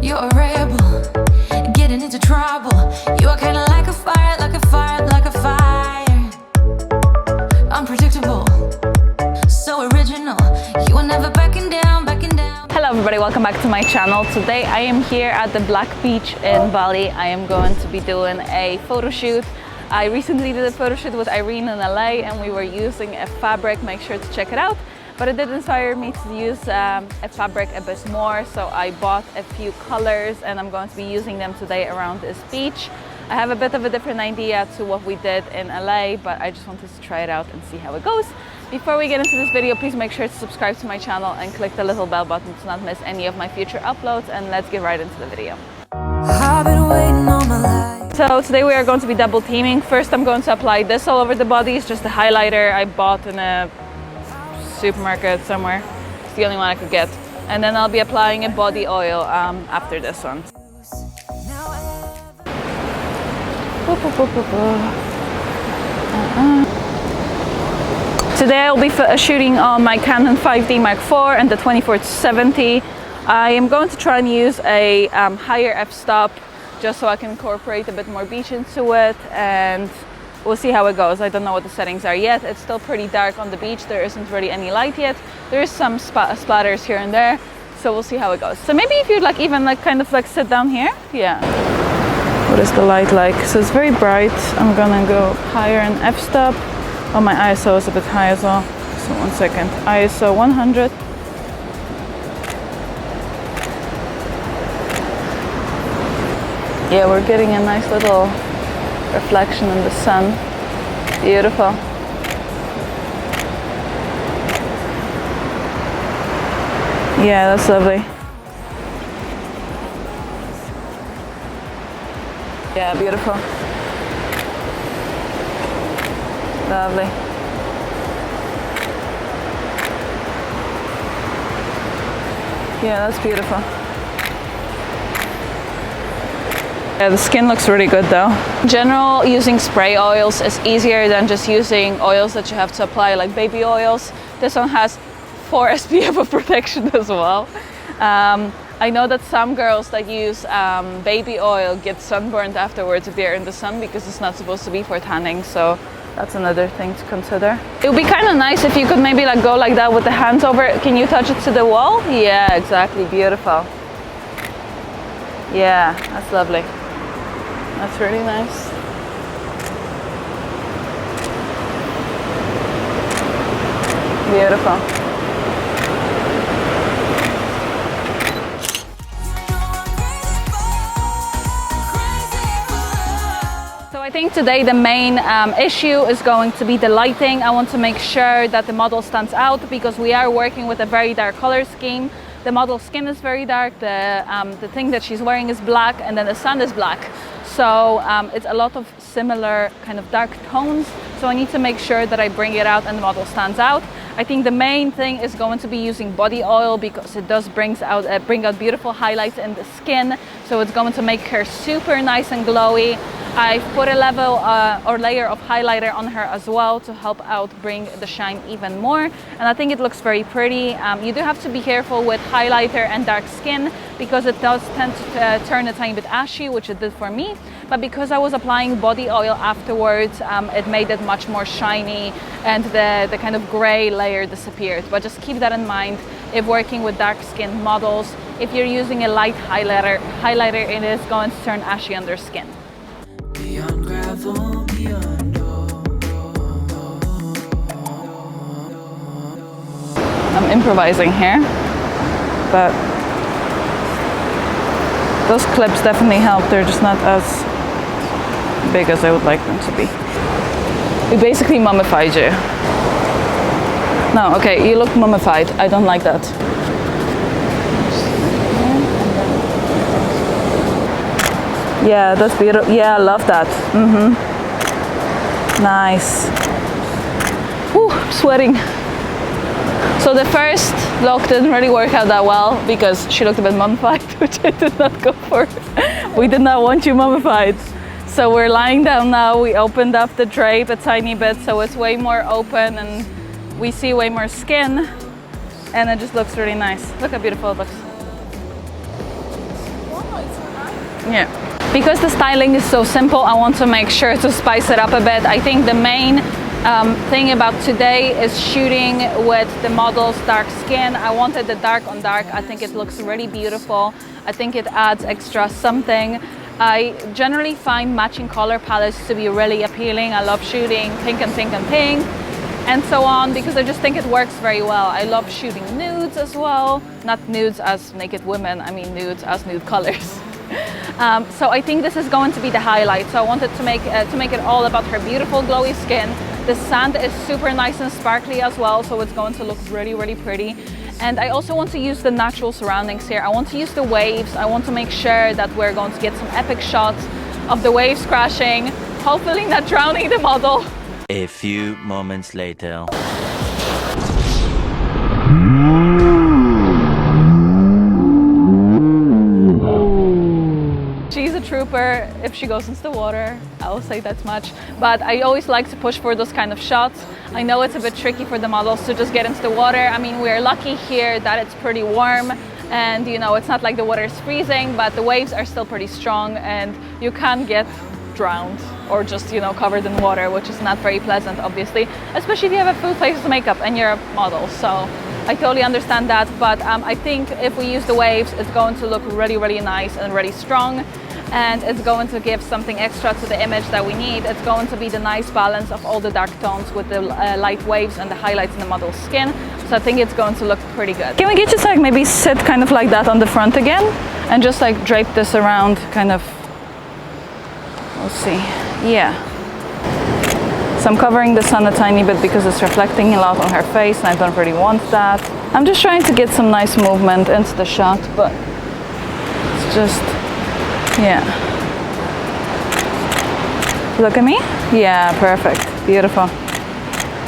You're a rebel, getting into trouble. You are kinda like a fire, like a fire, like a fire. Unpredictable, so original. You are never backing down, backing down. Hello everybody, welcome back to my channel. Today I am here at the Black Beach in Bali. I am going to be doing a photo shoot. I recently did a photo shoot with Irene in LA and we were using a fabric. Make sure to check it out. But it did inspire me to use a fabric a bit more, so I bought a few colors and I'm going to be using them today around this beach. I have a bit of a different idea to what we did in LA, but I just wanted to try it out and see how it goes. Before we get into this video, please make sure to subscribe to my channel and click the little bell button to not miss any of my future uploads, and let's get right into the video. I've been waiting all my life. So today we are going to be double teaming. First I'm going to apply this all over the body. It's just a highlighter I bought in a supermarket somewhere. It's the only one I could get. And then I'll be applying a body oil after this one. Today I'll be shooting on my Canon 5D Mark IV and the 24-70. I am going to try and use a higher f-stop just so I can incorporate a bit more beach into it, and we'll see how it goes. I don't know what the settings are yet. It's still pretty dark on the beach. There isn't really any light yet. There is some splatters here and there, so we'll see how it goes. So maybe if you'd even kind of sit down here. Yeah. What is the light like? So it's very bright. I'm gonna go higher in f-stop. Oh, my ISO is a bit high as well. So 1 second. ISO 100. Yeah, we're getting a nice little reflection in the sun. Beautiful. Yeah, that's lovely. Yeah, beautiful. Lovely. Yeah, that's beautiful. Yeah, the skin looks really good though. In general, using spray oils is easier than just using oils that you have to apply, like baby oils. This one has 4 SPF of protection as well. I know that some girls that use baby oil get sunburned afterwards if they're in the sun, because it's not supposed to be for tanning, so that's another thing to consider. It would be kind of nice if you could maybe go like that with the hands over it. Can you touch it to the wall? Yeah, exactly, beautiful. Yeah, that's lovely. That's really nice. Beautiful. I think today the main issue is going to be the lighting. I want to make sure that the model stands out because we are working with a very dark color scheme. The model's skin is very dark, the thing that she's wearing is black, and then the sun is black. So it's a lot of similar kind of dark tones. So I need to make sure that I bring it out and the model stands out. I think the main thing is going to be using body oil because it does bring out beautiful highlights in the skin. So it's going to make her super nice and glowy. I've put a level or layer of highlighter on her as well to help out bring the shine even more, and I think it looks very pretty. You do have to be careful with highlighter and dark skin because it does tend to turn a tiny bit ashy, which it did for me, but because I was applying body oil afterwards, it made it much more shiny and the kind of gray layer disappeared. But just keep that in mind if working with dark skin models. If you're using a light highlighter, it is going to turn ashy on their skin. Beyond gravel, beyond I'm improvising here, but those clips definitely help. They're just not as big as I would like them to be. We basically mummified you. No, okay, you look mummified. I don't like that. Yeah, that's beautiful. Yeah, I love that. Nice. Whew, I'm sweating. So the first look didn't really work out that well because she looked a bit mummified, which I did not go for. We did not want you mummified. So we're lying down now. We opened up the drape a tiny bit so it's way more open and we see way more skin, and it just looks really nice. Look how beautiful it looks. Yeah. Because the styling is so simple, I want to make sure to spice it up a bit. I think the main thing about today is shooting with the model's dark skin. I wanted the dark on dark. I think it looks really beautiful. I think it adds extra something. I generally find matching color palettes to be really appealing. I love shooting pink and pink and pink and so on, because I just think it works very well. I love shooting nudes as well. Not nudes as naked women, I mean nudes as nude colors. So I think this is going to be the highlight. So I wanted to make it all about her beautiful glowy skin. The sand is super nice and sparkly as well, so it's going to look really, really pretty. And I also want to use the natural surroundings here. I want to use the waves. I want to make sure that we're going to get some epic shots of the waves crashing, hopefully not drowning the model. A few moments later. She's a trooper if she goes into the water, I will say that much. But I always like to push for those kind of shots. I know it's a bit tricky for the models to just get into the water. I mean, we're lucky here that it's pretty warm and you know, it's not like the water is freezing, but the waves are still pretty strong and you can get drowned or just, you know, covered in water, which is not very pleasant, obviously, especially if you have a full face of makeup and you're a model. So I totally understand that, but I think if we use the waves, it's going to look really, really nice and really strong, and it's going to give something extra to the image that we need. It's going to be the nice balance of all the dark tones with the light waves and the highlights in the model's skin. So I think it's going to look pretty good. Can we get you to like maybe sit kind of like that on the front again and just like drape this around kind of, let's see, yeah. So I'm covering the sun a tiny bit because it's reflecting a lot on her face and I don't really want that. I'm just trying to get some nice movement into the shot, but it's just, yeah. Look at me. Yeah, perfect. Beautiful.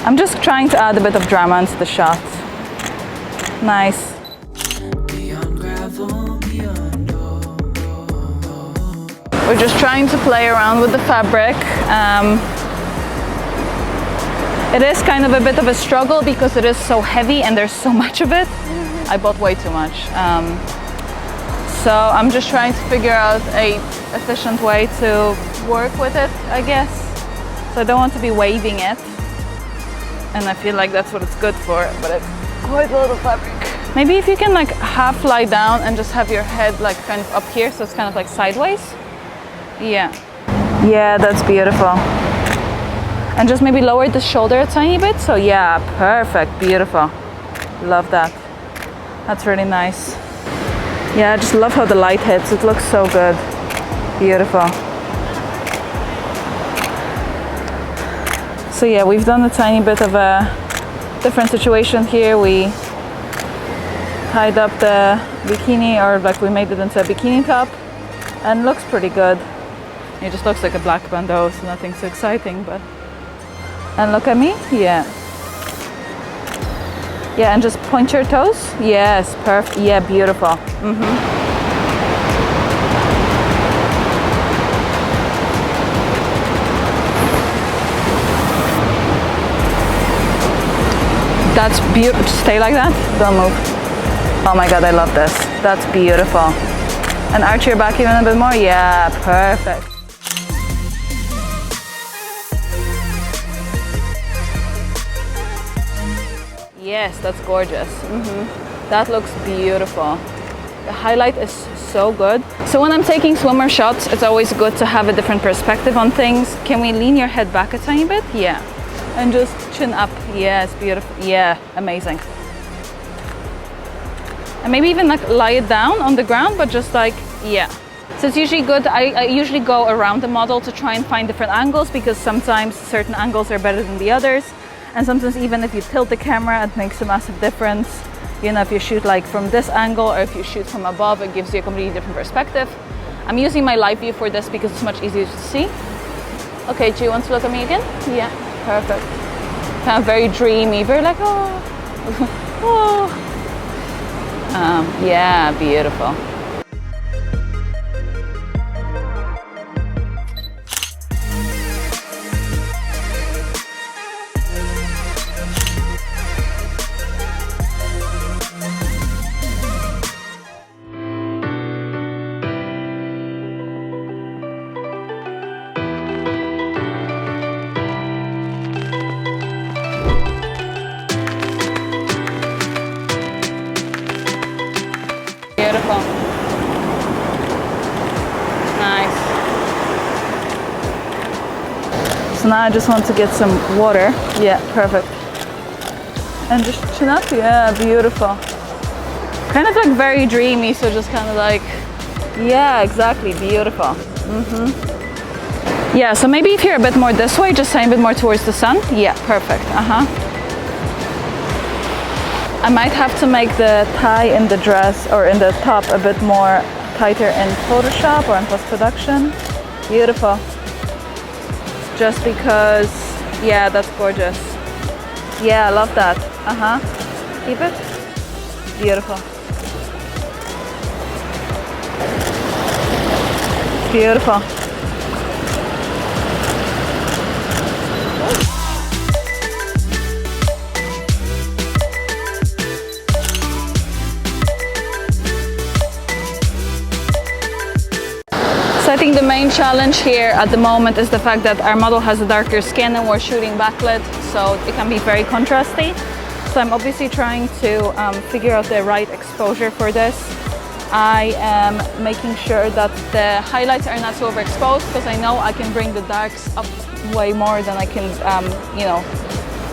I'm just trying to add a bit of drama into the shot. Nice. We're just trying to play around with the fabric. It is kind of a bit of a struggle because it is so heavy and there's so much of it. I bought way too much. So I'm just trying to figure out a efficient way to work with it, I guess. So I don't want to be waving it. And I feel like that's what it's good for, but it's quite a lot of fabric. Maybe if you can like half lie down and just have your head like kind of up here, so it's kind of like sideways. Yeah. Yeah, that's beautiful. And just maybe lower the shoulder a tiny bit. So yeah, perfect, beautiful. Love that. That's really nice. Yeah, I just love how the light hits. It looks so good. Beautiful. So yeah, we've done a tiny bit of a different situation here. We tied up the bikini, or like we made it into a bikini top, and looks pretty good. It just looks like a black bandeau, so nothing so exciting, but... And look at me, yeah. Yeah, and just point your toes. Yes, perfect, yeah, beautiful. That's beautiful, stay like that, don't move. Oh my God, I love this, that's beautiful. And arch your back even a bit more, yeah, perfect. Yes, that's gorgeous. That looks beautiful. The highlight is so good. So when I'm taking swimmer shots, it's always good to have a different perspective on things. Can we lean your head back a tiny bit? Yeah. And just chin up. Yes, beautiful. Yeah, amazing. And maybe even like lie it down on the ground, but just like, yeah. So it's usually good. I usually go around the model to try and find different angles, because sometimes certain angles are better than the others. And sometimes even if you tilt the camera, it makes a massive difference. You know, if you shoot like from this angle or if you shoot from above, it gives you a completely different perspective. I'm using my live view for this because it's much easier to see. Okay, do you want to look at me again? Yeah, perfect. Kind of very dreamy, very like, oh. Oh. Yeah, beautiful. So now I just want to get some water. Yeah, perfect. And just chin up. Yeah, beautiful. Kind of like very dreamy, so just kind of like, yeah, exactly, beautiful. Yeah, so maybe if you're a bit more this way, just a bit more towards the sun. Yeah, perfect. I might have to make the tie in the dress or in the top a bit more tighter in Photoshop or in post-production. Beautiful. Just because, yeah, that's gorgeous. Yeah, I love that. Keep it. Beautiful. Beautiful. So I think the main challenge here at the moment is the fact that our model has a darker skin and we're shooting backlit, so it can be very contrasty. So I'm obviously trying to figure out the right exposure for this. I am making sure that the highlights are not so overexposed because I know I can bring the darks up way more than I can, you know,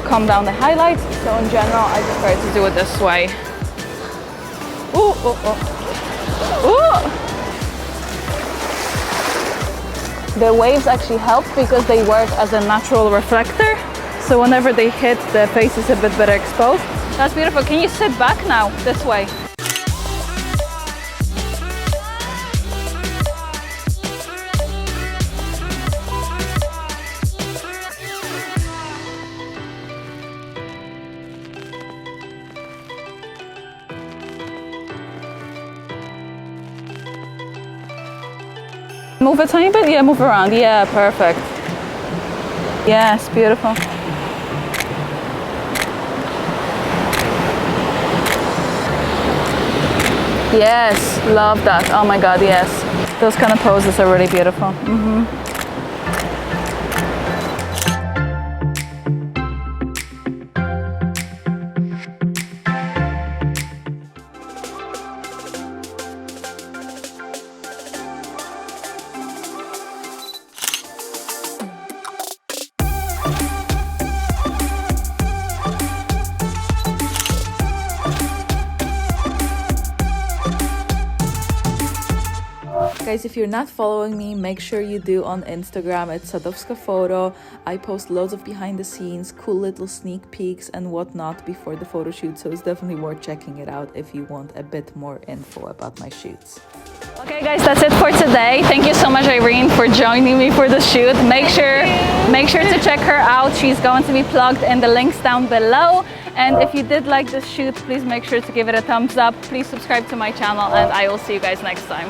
calm down the highlights. So in general, I prefer to do it this way. Ooh, ooh, ooh. Ooh. The waves actually help because they work as a natural reflector. So whenever they hit, the face is a bit better exposed. That's beautiful. Can you sit back now, this way? Move a tiny bit? Yeah, move around. Yeah, perfect. Yes, beautiful. Yes, love that. Oh my God, yes. Those kind of poses are really beautiful. Guys, if you're not following me, make sure you do on Instagram. It's Sadowska Photo. I post loads of behind the scenes, cool little sneak peeks and whatnot before the photo shoot, so it's definitely worth checking it out if you want a bit more info about my shoots. Okay guys, that's it for today. Thank you so much, Irene, for joining me for the shoot. Make sure to check her out. She's going to be plugged in the links down below. And if you did like this shoot, please make sure to give it a thumbs up. Please subscribe to my channel and I will see you guys next time.